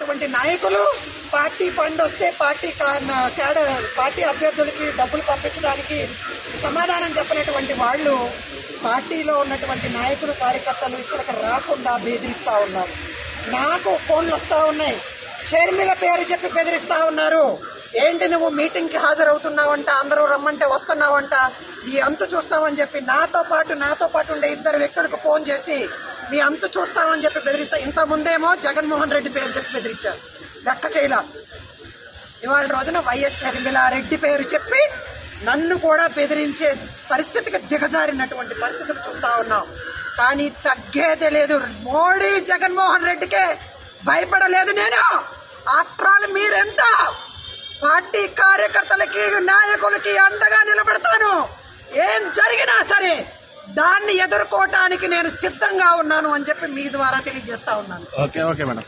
ఉన్నటువంటి నాయకులు party fund వస్తే పార్టీ అభ్యర్థులకి డబ్బులు పంపించడానికి సమాధానం చెప్పినటువంటి వాళ్ళు పార్టీలో ఉన్నటువంటి నాయకులు కార్యకర్తలు ఇక్కడికి రాకుండా బెదిరిస్తా ఉన్నారు. నాకు ఫోన్లు వస్తా ఉన్నాయి, షర్మిల పేరు చెప్పి బెదిరిస్తా ఉన్నారు. ఏంటి నువ్వు మీటింగ్ కి హాజరవుతున్నావంట, అందరూ రమ్మంటే వస్తున్నావంట, ఈ అంతు చూస్తామని చెప్పి నాతో పాటు ఉండే ఇద్దరు వ్యక్తులకు ఫోన్ చేసి మీ అంతు చూస్తామని చెప్పి బెదిరిస్తా. ఇంత ముందేమో జగన్మోహన్ రెడ్డి పేరు చెప్పి బెదిరించారు, లెక్క చేయలా. ఇవాళ రోజున వైఎస్ షర్మిలారెడ్డి పేరు చెప్పి నన్ను కూడా బెదిరించే పరిస్థితికి దిగజారినటువంటి పరిస్థితులు చూస్తా ఉన్నాం. కానీ తగ్గేదే లేదు. మోడీ జగన్మోహన్ రెడ్డికే భయపడలేదు నేను. ఆఫ్టర్ ఆల్ మీరెంత పార్టీ కార్యకర్తలకి నాయకులకి అండగా నిలబడతాను. ఏం జరిగినా సరే దాన్ని ఎదుర్కోవటానికి నేను సిద్ధంగా ఉన్నాను అని చెప్పి మీ ద్వారా తెలియజేస్తా ఉన్నాను. Okay madam.